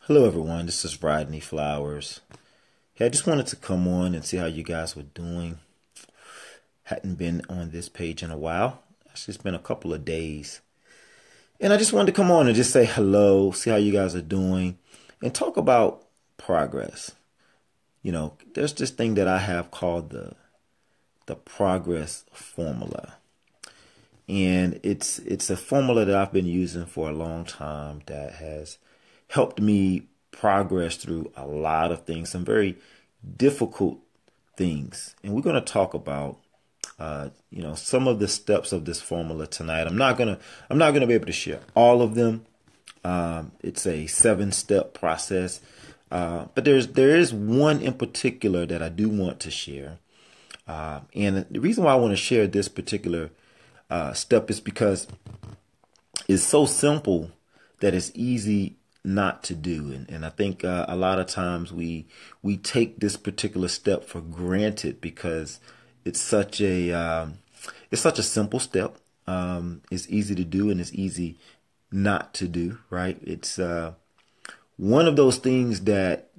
Hello, everyone. This is Rodney Flowers. Hey, I just wanted to come on and see how you guys were doing. Hadn't been on this page in a while. It's just been a couple of days. And I just wanted to come on and just say hello, see how you guys are doing, and talk about progress. There's this thing that I have called the progress formula. And it's a formula that I've been using for a long time that has helped me progress through a lot of things, some very difficult things. And we're going to talk about some of the steps of this formula tonight. I'm not gonna be able to share all of them. It's a 7-step process. But there is one in particular that I do want to share. And the reason why I want to share this particular step is because it's so simple that it's easy not to do. And I think a lot of times we take this particular step for granted because it's such a simple step. It's easy to do and it's easy not to do, right? It's one of those things that,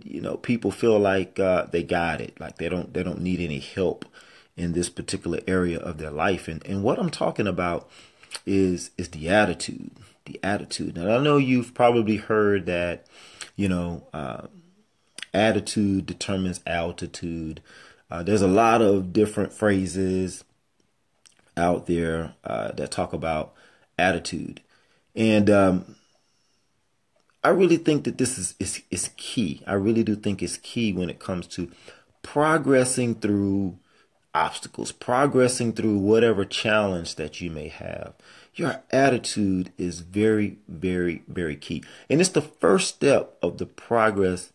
people feel like they got it, like they don't need any help in this particular area of their life. And what I'm talking about is the attitude. The attitude. Now, I know you've probably heard that, attitude determines altitude. There's a lot of different phrases out there that talk about attitude. And I really think that this is key. I really do think it's key when it comes to progressing through obstacles, progressing through whatever challenge that you may have. Your attitude is very, very, very key. And it's the first step of the progress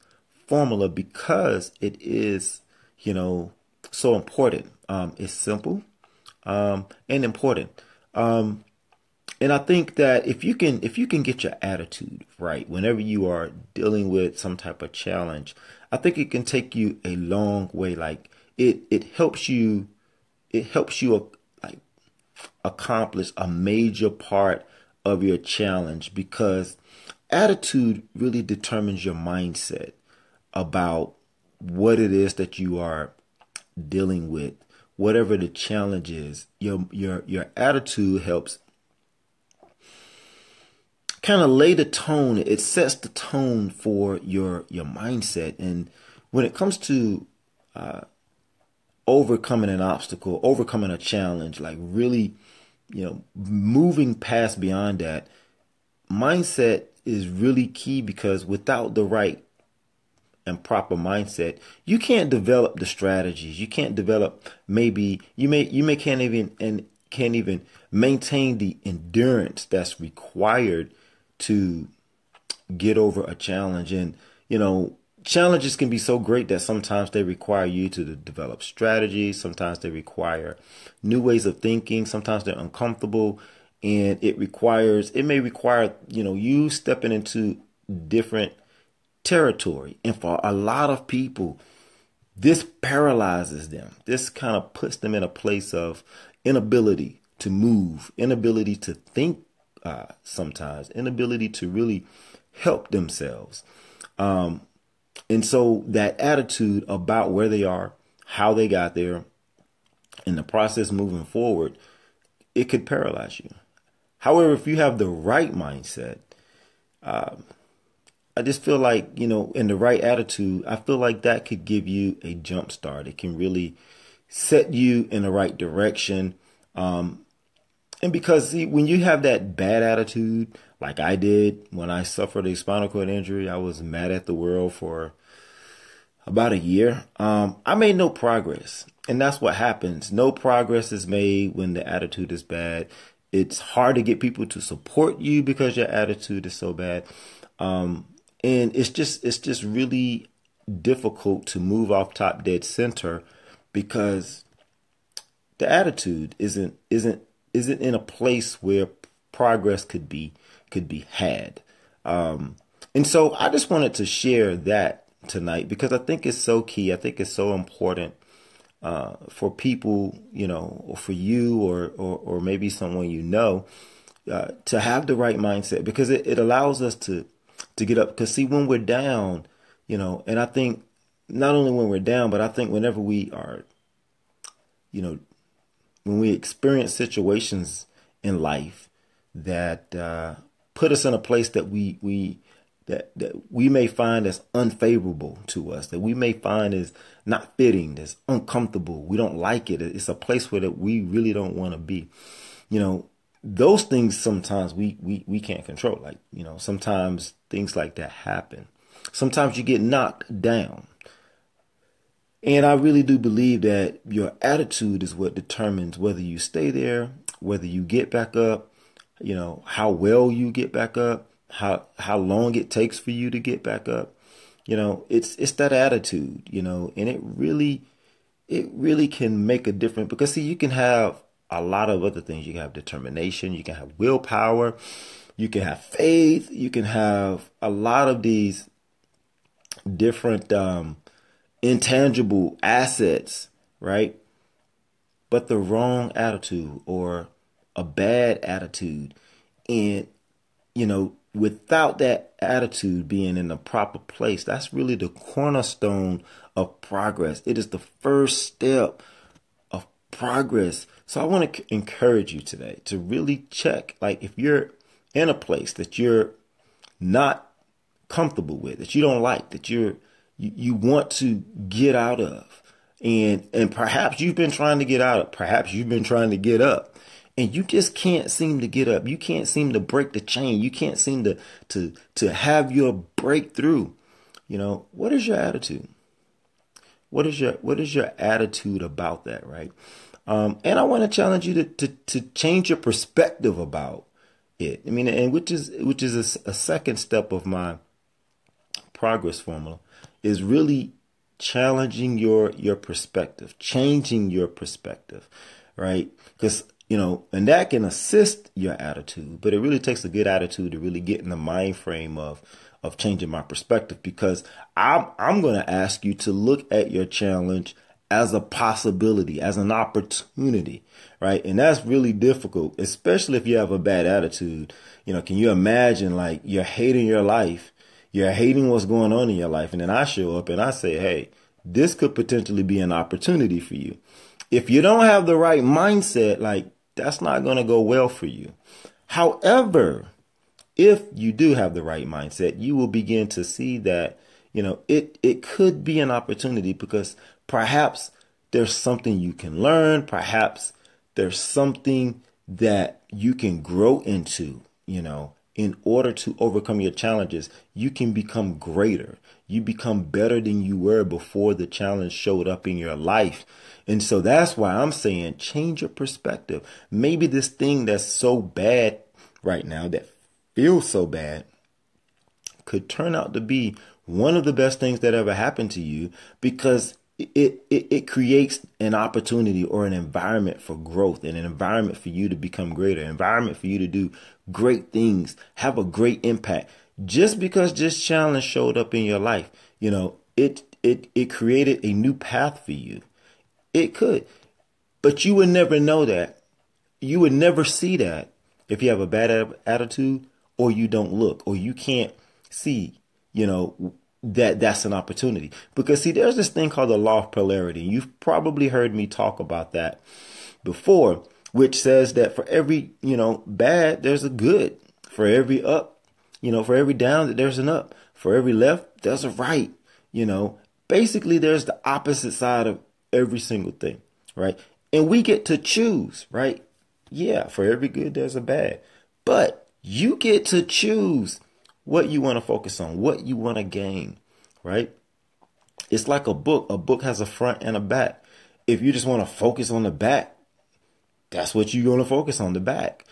formula because it is, so important. It's simple and important. And I think that if you can get your attitude right whenever you are dealing with some type of challenge, I think it can take you a long way. Like it helps you like accomplish a major part of your challenge because attitude really determines your mindset about what it is that you are dealing with, whatever the challenge is. Your attitude helps kind of lay the tone. It sets the tone for your mindset. And when it comes to overcoming an obstacle, overcoming a challenge, like really, moving past beyond that, mindset is really key because without the right and proper mindset, you can't develop the strategies. You can't develop, maybe you may can't even maintain the endurance that's required to get over a challenge. And, challenges can be so great that sometimes they require you to develop strategies. Sometimes they require new ways of thinking. Sometimes they're uncomfortable and it may require, you stepping into different territory. And for a lot of people, this paralyzes them. This kind of puts them in a place of inability to move, inability to think, sometimes inability to really help themselves. And so that attitude about where they are, how they got there, in the process moving forward, it could paralyze you. However, if you have the right mindset, I just feel like, in the right attitude, I feel like that could give you a jump start. It can really set you in the right direction. And because when you have that bad attitude, like I did when I suffered a spinal cord injury, I was mad at the world for about a year. I made no progress. And that's what happens. No progress is made when the attitude is bad. It's hard to get people to support you because your attitude is so bad. And it's just really difficult to move off top dead center because the attitude isn't in a place where progress could be had. And so I just wanted to share that tonight because I think it's so key. I think it's so important for people, or for you or maybe someone to have the right mindset because it allows us to to get up. Because see, when we're down, and I think not only when we're down, but I think whenever we are, you know, when we experience situations in life that put us in a place that that we may find as unfavorable to us, that we may find as not fitting, that's uncomfortable. We don't like it. It's a place where that we really don't want to be. Those things sometimes we can't control. Like, sometimes things like that happen. Sometimes you get knocked down. And I really do believe that your attitude is what determines whether you stay there, whether you get back up, how well you get back up, how long it takes for you to get back up. It's that attitude, and it really can make a difference, because see, you can have a lot of other things. You can have determination, you can have willpower, you can have faith, you can have a lot of these different intangible assets, right? But the wrong attitude or a bad attitude, and without that attitude being in the proper place, that's really the cornerstone of progress. It is the first step of progress. So I want to encourage you today to really check, like, if you're in a place that you're not comfortable with, that you don't like, that you want to get out of, and perhaps you've been trying to get out, perhaps you've been trying to get up, and you just can't seem to get up. You can't seem to break the chain. You can't seem to have your breakthrough. What is your attitude? What is your attitude about that, right? And I want to challenge you to change your perspective about it. I mean, and which is a second step of my progress formula, is really challenging your perspective, changing your perspective, right? Because and that can assist your attitude, but it really takes a good attitude to really get in the mind frame of changing my perspective, because I'm going to ask you to look at your challenge as a possibility, as an opportunity, right? And that's really difficult, especially if you have a bad attitude. Can you imagine, like, you're hating your life, you're hating what's going on in your life, and then I show up and I say, hey, this could potentially be an opportunity for you. If you don't have the right mindset, like, that's not going to go well for you. However, if you do have the right mindset, you will begin to see that, it could be an opportunity, because perhaps there's something you can learn. Perhaps there's something that you can grow into, in order to overcome your challenges. You can become greater. You become better than you were before the challenge showed up in your life. And so that's why I'm saying, change your perspective. Maybe this thing that's so bad right now, that feels so bad, could turn out to be one of the best things that ever happened to you, because it creates an opportunity or an environment for growth, and an environment for you to become greater, an environment for you to do great things, have a great impact. Just because this challenge showed up in your life, it created a new path for you. It could, but you would never know that. You would never see that if you have a bad attitude, or you don't look, or you can't see, that's an opportunity. Because see, there's this thing called the law of polarity. You've probably heard me talk about that before, which says that for every, bad, there's a good. For every up, for every down, there's an up. For every left, there's a right. Basically, there's the opposite side of every single thing, right? And we get to choose, right? Yeah, for every good, there's a bad. But you get to choose what you want to focus on, what you want to gain, right? It's like a book. A book has a front and a back. If you just want to focus on the back, that's what you're going to focus on, the back.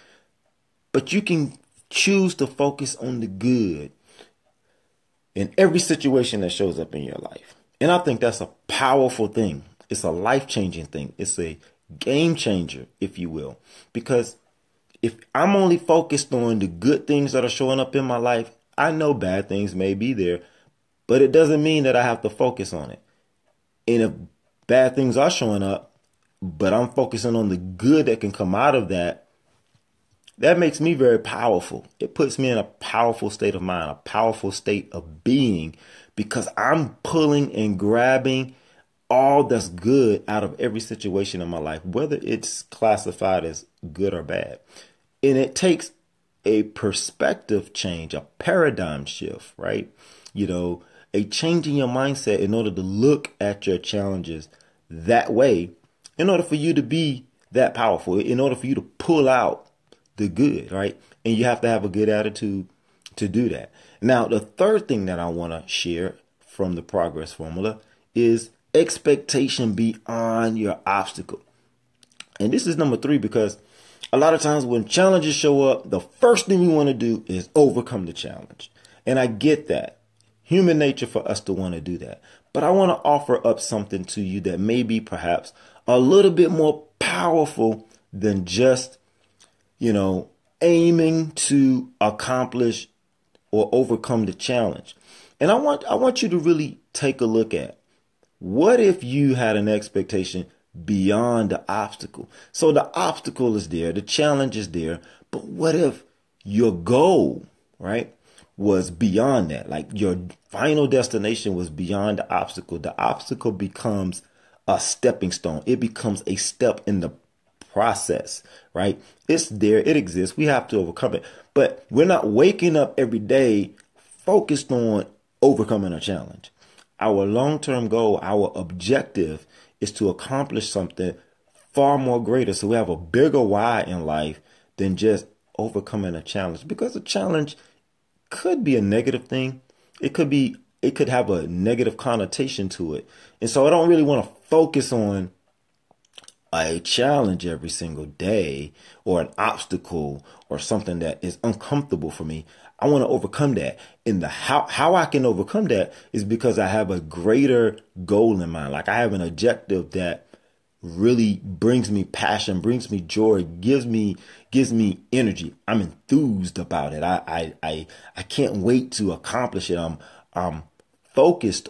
But you can choose to focus on the good in every situation that shows up in your life. And I think that's a powerful thing. It's a life-changing thing. It's a game changer, if you will. Because if I'm only focused on the good things that are showing up in my life, I know bad things may be there, but it doesn't mean that I have to focus on it. And if bad things are showing up, but I'm focusing on the good that can come out of that, that makes me very powerful. It puts me in a powerful state of mind, a powerful state of being, because I'm pulling and grabbing all that's good out of every situation in my life, whether it's classified as good or bad. And it takes a perspective change, a paradigm shift, right? A change in your mindset in order to look at your challenges that way, in order for you to be that powerful, in order for you to pull out the good, right? And you have to have a good attitude to do that. Now, the third thing that I want to share from the progress formula is expectation beyond your obstacle. And this is number 3, because a lot of times when challenges show up, the first thing we want to do is overcome the challenge. And I get that. Human nature for us to want to do that. But I want to offer up something to you that may be perhaps a little bit more powerful than just, aiming to accomplish or overcome the challenge. And I want you to really take a look at, what if you had an expectation beyond the obstacle? So the obstacle is there, the challenge is there, but what if your goal, right, was beyond that? Like your final destination was beyond the obstacle. The obstacle becomes a stepping stone. It becomes a step in the process, right? It's there. It exists. We have to overcome it. But we're not waking up every day focused on overcoming a challenge. Our long-term goal, our objective is to accomplish something far more greater. So we have a bigger why in life than just overcoming a challenge, because a challenge could be a negative thing. It could have a negative connotation to it. And so I don't really want to focus on a challenge every single day, or an obstacle, or something that is uncomfortable for me. I want to overcome that. And how I can overcome that is because I have a greater goal in mind. Like I have an objective that really brings me passion, brings me joy, gives me energy. I'm enthused about it. I can't wait to accomplish it. I'm focused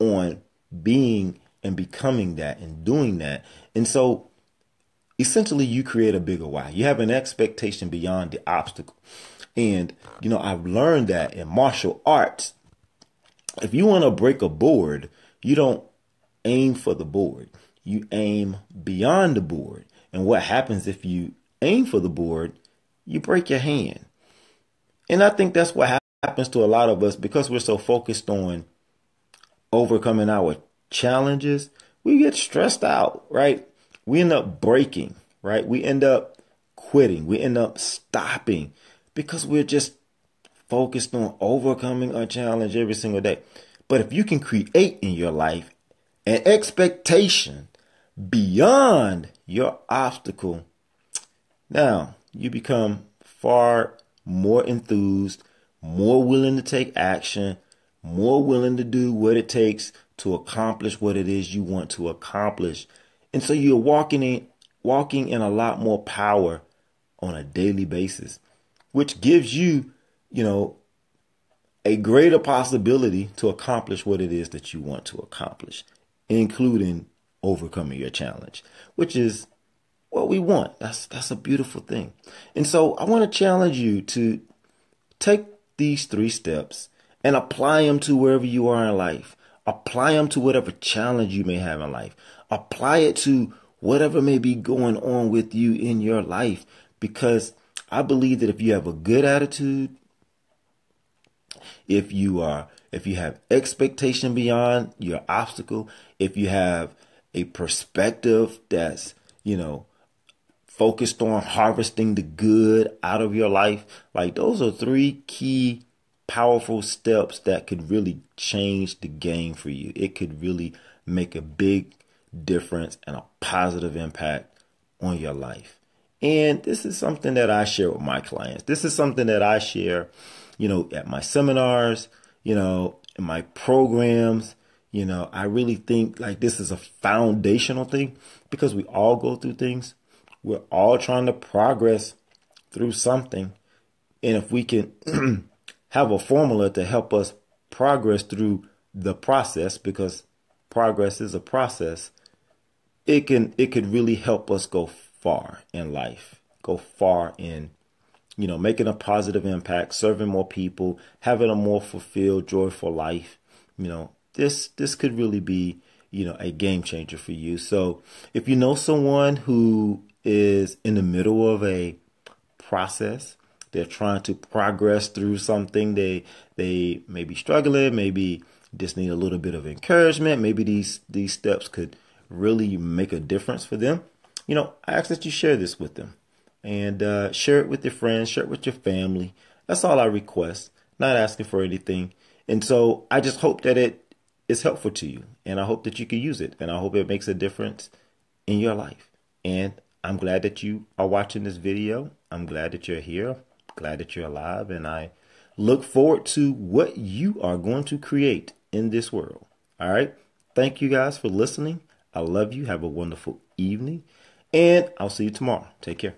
on being and becoming that and doing that. And so essentially you create a bigger why. You have an expectation beyond the obstacle. And, I've learned that in martial arts, if you want to break a board, you don't aim for the board. You aim beyond the board. And what happens if you aim for the board, you break your hand. And I think that's what happens to a lot of us, because we're so focused on overcoming our challenges. We get stressed out, right? We end up breaking, right? We end up quitting. We end up stopping because we're just focused on overcoming a challenge every single day. But if you can create in your life an expectation beyond your obstacle, now you become far more enthused, more willing to take action, more willing to do what it takes to accomplish what it is you want to accomplish. And so you're walking in a lot more power on a daily basis, which gives you, a greater possibility to accomplish what it is that you want to accomplish, including overcoming your challenge, which is what we want. That's a beautiful thing. And so I want to challenge you to take these 3 steps and apply them to wherever you are in life. Apply them to whatever challenge you may have in life. Apply it to whatever may be going on with you in your life, because I believe that if you have a good attitude, if you have expectation beyond your obstacle, if you have a perspective that's, focused on harvesting the good out of your life, like those are 3 key powerful steps that could really change the game for you. It could really make a big difference and a positive impact on your life. And this is something that I share with my clients. This is something that I share, at my seminars, in my programs. I really think like this is a foundational thing, because we all go through things. We're all trying to progress through something. And if we can have a formula to help us progress through the process, because progress is a process, it could really help us go far in life, go far in making a positive impact, serving more people, having a more fulfilled, joyful life. This could really be, a game changer for you. So if you know someone who is in the middle of a process, they're trying to progress through something, they may be struggling, maybe just need a little bit of encouragement, maybe these steps could really make a difference for them. I ask that you share this with them and share it with your friends, share it with your family. That's all I request, not asking for anything. And so I just hope that it is helpful to you, and I hope that you can use it, and I hope it makes a difference in your life. And I'm glad that you are watching this video. I'm glad that you're here, glad that you're alive, and I look forward to what you are going to create in this world. All right. Thank you guys for listening. I love you. Have a wonderful evening, and I'll see you tomorrow. Take care.